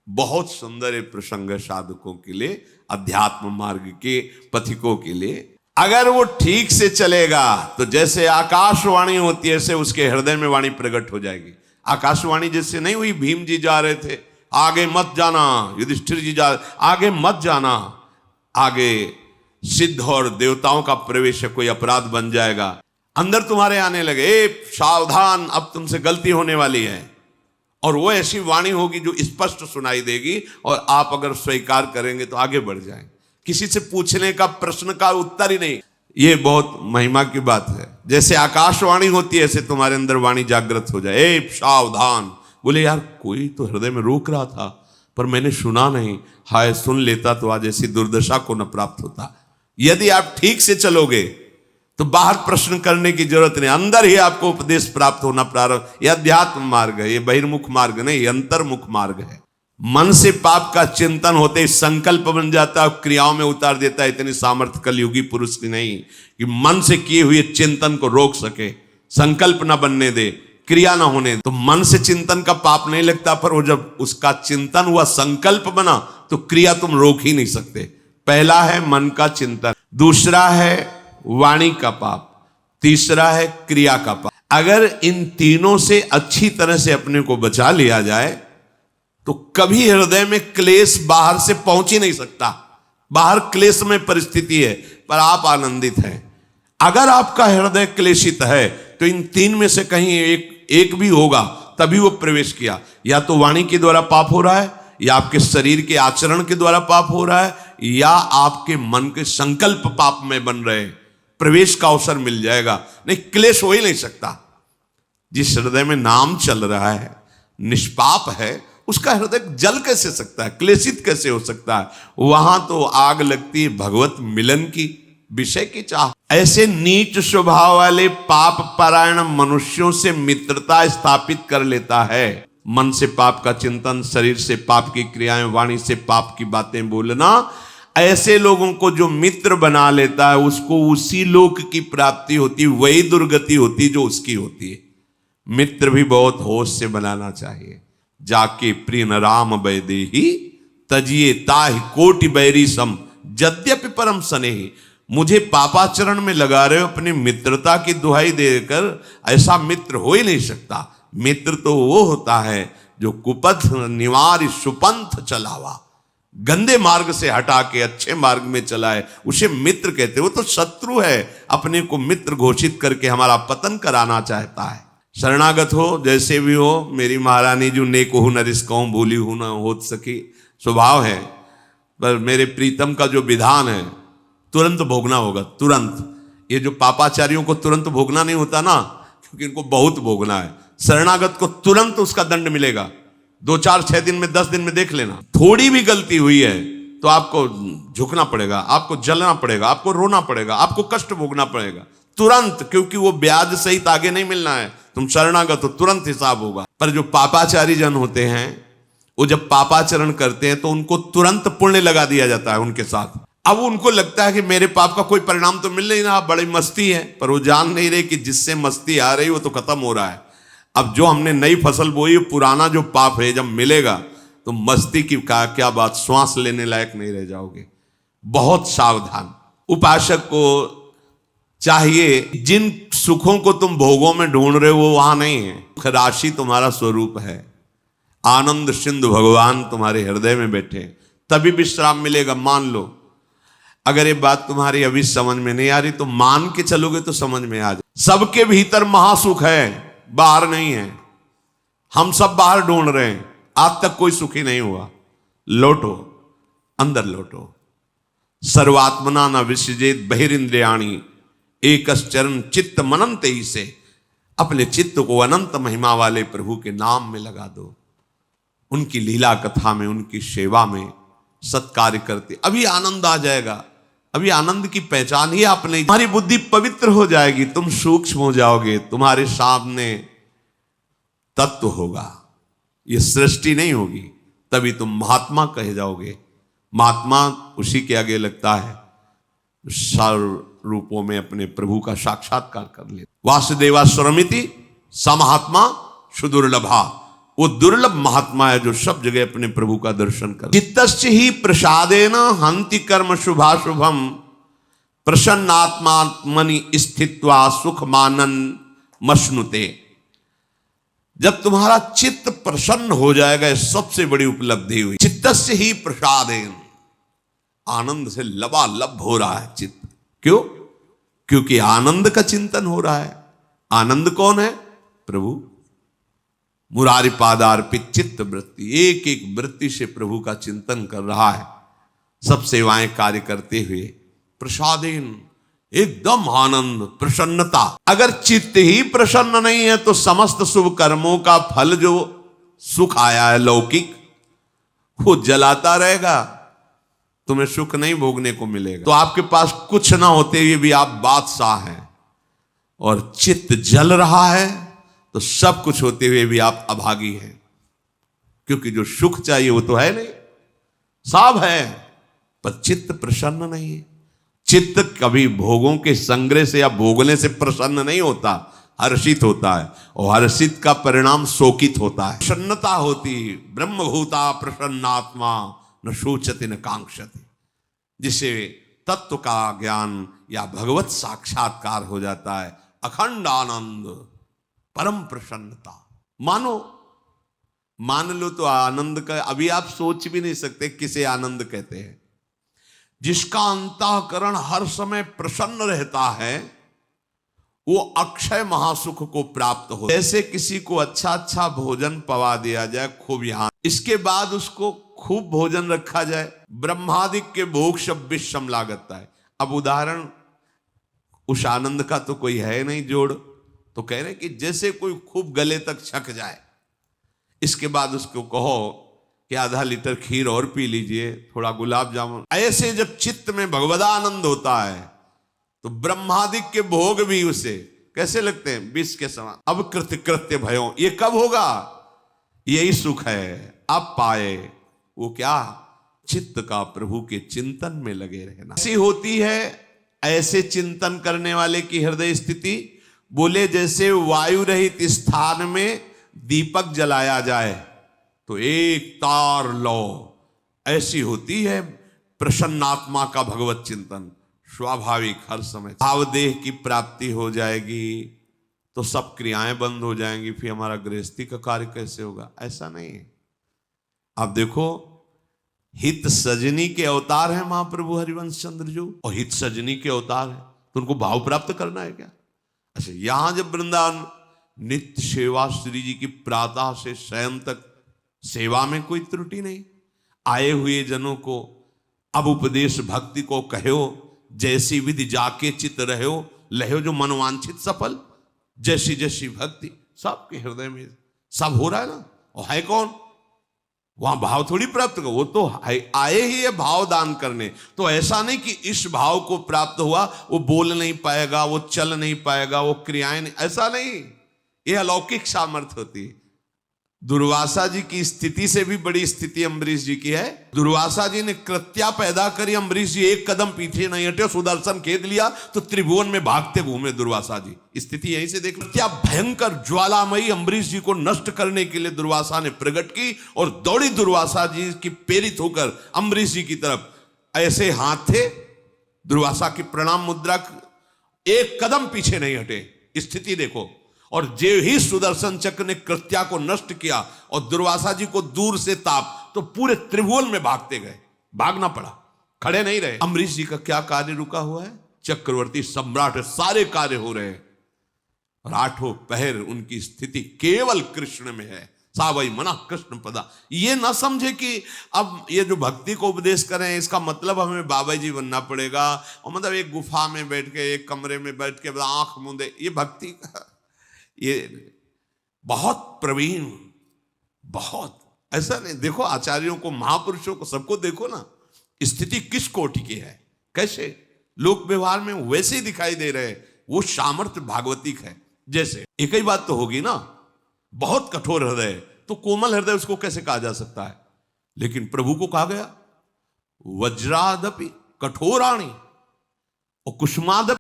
बहुत सुंदर ये प्रसंग है साधकों के लिए, अध्यात्म मार्ग के पथिकों के लिए। अगर वो ठीक से चलेगा तो जैसे आकाशवाणी होती है ऐसे उसके हृदय में वाणी प्रकट हो जाएगी। आकाशवाणी जैसे नहीं हुई, भीम जी जा रहे थे, आगे मत जाना, युधिष्ठिर जी जा आगे मत जाना, आगे सिद्ध और देवताओं का प्रवेश है, कोई अपराध बन जाएगा। अंदर तुम्हारे आने लगे, ए सावधान, अब तुमसे गलती होने वाली है। और वो ऐसी वाणी होगी जो स्पष्ट सुनाई देगी, और आप अगर स्वीकार करेंगे तो आगे बढ़ जाएंगे। किसी से पूछने का प्रश्न का उत्तर ही नहीं। ये बहुत महिमा की बात है। जैसे आकाशवाणी होती है ऐसे तुम्हारे अंदर वाणी जागृत हो जाए, ए सावधान। बोले यार कोई तो हृदय में रोक रहा था पर मैंने सुना नहीं, हाय सुन लेता तो आज ऐसी दुर्दशा को न प्राप्त होता। यदि आप ठीक से चलोगे तो बाहर प्रश्न करने की जरूरत नहीं, अंदर ही आपको उपदेश प्राप्त होना प्रारंभ। यह अध्यात्म मार्ग है, ये बहिर्मुख मार्ग नहीं, ये अंतर्मुख मार्ग है। मन से पाप का चिंतन होते ही संकल्प बन जाता है, क्रियाओं में उतार देता है। इतनी सामर्थ्य कलयुगी पुरुष की नहीं कि मन से किए हुए चिंतन को रोक सके, संकल्प ना बनने दे, क्रिया ना होने। तो मन से चिंतन का पाप नहीं लगता, पर वो जब उसका चिंतन हुआ, संकल्प बना, तो क्रिया तुम रोक ही नहीं सकते। पहला है मन का चिंतन, दूसरा है वाणी का पाप, तीसरा है क्रिया का पाप। अगर इन तीनों से अच्छी तरह से अपने को बचा लिया जाए तो कभी हृदय में क्लेश बाहर से पहुंच ही नहीं सकता। बाहर क्लेश में परिस्थिति है पर आप आनंदित हैं। अगर आपका हृदय क्लेशित है तो इन तीन में से कहीं एक भी होगा, तभी वो प्रवेश किया। या तो वाणी के द्वारा पाप हो रहा है, या आपके शरीर के आचरण के द्वारा पाप हो रहा है, या आपके मन के संकल्प पाप में बन रहे हैं। प्रवेश का अवसर मिल जाएगा, नहीं क्लेश हो ही नहीं सकता। जिस हृदय में नाम चल रहा है, निष्पाप है, उसका हृदय जल कैसे सकता है, क्लेशित कैसे हो सकता है? वहां तो आग लगती है भगवत मिलन की, विषय की चाह। ऐसे नीच स्वभाव वाले पाप परायण मनुष्यों से मित्रता स्थापित कर लेता है। मन से पाप का चिंतन, शरीर से पाप की क्रियाएं, वाणी से पाप की बातें बोलना, ऐसे लोगों को जो मित्र बना लेता है उसको उसी लोक की प्राप्ति होती, वही दुर्गति होती जो उसकी होती है। मित्र भी बहुत होश से बनाना चाहिए। जाके प्रिय न राम बैदेही तजिए ताहि कोटि बैरी सम यद्यपि परम स्नेही। मुझे पापाचरण में लगा रहे हो अपनी मित्रता की दुहाई देकर, ऐसा मित्र हो ही नहीं सकता। मित्र तो वो होता है जो कुपथ निवार सुपंथ चलावा, गंदे मार्ग से हटा के अच्छे मार्ग में चलाए, उसे मित्र कहते। वो तो शत्रु है, अपने को मित्र घोषित करके हमारा पतन कराना चाहता है। शरणागत हो, जैसे भी हो, मेरी महारानी जो नेक हो न रिस्कहूं, भूली हूं न होत सकी, स्वभाव है। पर मेरे प्रीतम का जो विधान है तुरंत भोगना होगा, तुरंत। ये जो पापाचारियों को तुरंत भोगना नहीं होता ना, क्योंकि इनको बहुत भोगना है। शरणागत को तुरंत उसका दंड मिलेगा। 2, 4, 6 दिन में, 10 दिन में देख लेना। थोड़ी भी गलती हुई है तो आपको झुकना पड़ेगा, आपको जलना पड़ेगा, आपको रोना पड़ेगा, आपको कष्ट भोगना पड़ेगा तुरंत, क्योंकि वो ब्याज सहित आगे नहीं मिलना है। तुम शरणागत हो, तुरंत हिसाब होगा। पर जो पापाचारी जन होते हैं, वो जब पापाचरण करते हैं तो उनको तुरंत पुण्य लगा दिया जाता है उनके साथ। अब उनको लगता है कि मेरे पाप का कोई परिणाम तो मिल नहीं रहा, बड़ी मस्ती है। पर वो जान नहीं रहे कि जिससे मस्ती आ रही वो तो खत्म हो रहा है। अब जो हमने नई फसल बोई, पुराना जो पाप है जब मिलेगा तो मस्ती की क्या बात, श्वास लेने लायक नहीं रह जाओगे। बहुत सावधान। उपासक को चाहिए, जिन सुखों को तुम भोगों में ढूंढ रहे हो वो वहां नहीं है। राशि तुम्हारा स्वरूप है, आनंद सिंधु भगवान तुम्हारे हृदय में बैठे, तभी विश्राम मिलेगा। मान लो, अगर ये बात तुम्हारी अभी समझ में नहीं आ रही तो मान के चलोगे तो समझ में आ जाए। सबके भीतर महासुख है, बाहर नहीं है। हम सब बाहर ढूंढ रहे हैं, आज तक कोई सुखी नहीं हुआ। लौटो, अंदर लौटो। सर्वात्मना न विसृजेत बहिरिंद्रियाणि एकश्चरण चित्त मनंत ही से। अपने चित्त को अनंत महिमा वाले प्रभु के नाम में लगा दो, उनकी लीला कथा में, उनकी सेवा में सत्कार्य करते, अभी आनंद आ जाएगा। अभी आनंद की पहचान ही आप नहीं। तुम्हारी बुद्धि पवित्र हो जाएगी, तुम सूक्ष्म हो जाओगे, तुम्हारे सामने तत्व होगा, ये सृष्टि नहीं होगी। तभी तुम महात्मा कहे जाओगे। महात्मा उसी के आगे लगता है सर्व रूपों में अपने प्रभु का साक्षात्कार कर ले। वासुदेवा स्वरमिति समहात्मा सुदुर्लभा। वो दुर्लभ महात्मा है जो सब जगह अपने प्रभु का दर्शन कर। चित्तस्य ही प्रसादेन हंति कर्म शुभाशुभम प्रसन्नात्मात्मनि स्थित्वा सुख मानन मश्नुते। जब तुम्हारा चित्त प्रसन्न हो जाएगा, सबसे बड़ी उपलब्धि हुई। चित्तस्य ही प्रसादेन, आनंद से लबालब हो रहा है चित्त। क्यों? क्योंकि आनंद का चिंतन हो रहा है। आनंद कौन है? प्रभु। मुरारी पादार्पित चित्त वृत्ति, एक एक वृत्ति से प्रभु का चिंतन कर रहा है, सब सेवाएं कार्य करते हुए। प्रसादेन, एकदम आनंद, प्रसन्नता। अगर चित्त ही प्रसन्न नहीं है तो समस्त शुभ कर्मों का फल जो सुख आया है लौकिक, वो जलाता रहेगा, तुम्हें सुख नहीं भोगने को मिलेगा। तो आपके पास कुछ ना होते हुए भी आप बादशाह हैं, और चित्त जल रहा है तो सब कुछ होते हुए भी आप अभागी हैं, क्योंकि जो सुख चाहिए वो तो है नहीं, सब है, पर चित्त प्रसन्न नहीं है। चित्त कभी भोगों के संग्रह से या भोगने से प्रसन्न नहीं होता, हर्षित होता है, और हर्षित का परिणाम शोकित होता है। प्रसन्नता होती, ब्रह्मभूता प्रसन्नात्मा न शोचति न कांक्षति, जिसे तत्व का ज्ञान या भगवत साक्षात्कार हो जाता है। अखंड आनंद, परम प्रसन्नता। मान लो तो आनंद का अभी आप सोच भी नहीं सकते किसे आनंद कहते हैं। जिसका अंतःकरण हर समय प्रसन्न रहता है, वो अक्षय महासुख को प्राप्त हो। जैसे किसी को अच्छा अच्छा भोजन पवा दिया जाए खूब, यहां इसके बाद उसको खूब भोजन रखा जाए, ब्रह्मादिक के भोग सब विषम लागता है। अब उदाहरण उस आनंद का तो कोई है नहीं जोड़, तो कह रहे कि जैसे कोई खूब गले तक छक जाए, इसके बाद उसको कहो कि आधा लीटर खीर और पी लीजिए, थोड़ा गुलाब जामुन। ऐसे जब चित्त में भगवदानंद होता है तो ब्रह्मादिक के भोग भी उसे कैसे लगते हैं? विष के समान। अब कृत्य भयो, ये कब होगा? यही सुख है अब पाए। वो क्या? चित्त का प्रभु के चिंतन में लगे रहना। ऐसी होती है ऐसे चिंतन करने वाले की हृदय स्थिति। बोले जैसे वायु रहित स्थान में दीपक जलाया जाए तो एक तार लो, ऐसी होती है प्रसन्नात्मा का भगवत चिंतन। स्वाभाविक हर समय भावदेह की प्राप्ति हो जाएगी तो सब क्रियाएं बंद हो जाएंगी, फिर हमारा गृहस्थी का कार्य कैसे होगा? ऐसा नहीं है। आप देखो, हित सजनी के अवतार है महाप्रभु हरिवंश चंद्र जो, और हित सजनी के अवतार है, तो उनको भाव प्राप्त करना है क्या? अच्छा, यहां जब वृंदावन नित्य सेवा श्री जी की प्रातः से शयन तक सेवा में कोई त्रुटि नहीं, आए हुए जनों को अब उपदेश भक्ति को कहो, जैसी विधि जाके चित रहो, लहो जो मनवांछित सफल। जैसी जैसी भक्ति सबके हृदय में सब हो रहा है ना। और है कौन? वहां भाव थोड़ी प्राप्त करो, वो तो आए ही है भाव दान करने। तो ऐसा नहीं कि इस भाव को प्राप्त हुआ वो बोल नहीं पाएगा, वो चल नहीं पाएगा, वो क्रियाएं नहीं, ऐसा नहीं। ये अलौकिक सामर्थ्य होती है। दुर्वासा जी की स्थिति से भी बड़ी स्थिति अम्बरीश जी की है। दुर्वासा जी ने कृत्या पैदा करी, अम्बरीश जी एक कदम पीछे नहीं हटे, सुदर्शन खेद लिया तो त्रिभुवन में भागते घूमे दुर्वासा जी। स्थिति यहीं से देख लो। क्या भयंकर ज्वालामयी अम्बरीश जी को नष्ट करने के लिए दुर्वासा ने प्रकट की, और दौड़ी दुर्वासा जी की प्रेरित होकर अम्बरीश जी की तरफ। ऐसे हाथ थे दुर्वासा की प्रणाम मुद्रा, एक कदम पीछे नहीं हटे। स्थिति देखो। और जे ही सुदर्शन चक्र ने कृत्या को नष्ट किया और दुर्वासा जी को दूर से ताप, तो पूरे त्रिभुवन में भागते गए, भागना पड़ा, खड़े नहीं रहे। अम्बरीश जी का क्या कार्य रुका हुआ है? चक्रवर्ती सम्राट है, सारे कार्य हो रहे हैं, और आठों पहर उनकी स्थिति केवल कृष्ण में है। सावई मना कृष्ण पदा। ये ना समझे कि अब ये जो भक्ति को उपदेश करें इसका मतलब हमें बाबा जी बनना पड़ेगा, और मतलब एक गुफा में बैठ के, एक कमरे में बैठ के आंख मूंदे, ये भक्ति का ये बहुत प्रवीण, बहुत ऐसा नहीं। देखो आचार्यों को, महापुरुषों को, सबको देखो ना, स्थिति किस कोटि की है, कैसे लोक व्यवहार में वैसे ही दिखाई दे रहे हैं। वो सामर्थ्य भागवतिक है। जैसे एक ही बात तो होगी ना, बहुत कठोर हृदय, तो कोमल हृदय उसको कैसे कहा जा सकता है? लेकिन प्रभु को कहा गया वज्रादपि कठोराणी और कुसुमादपि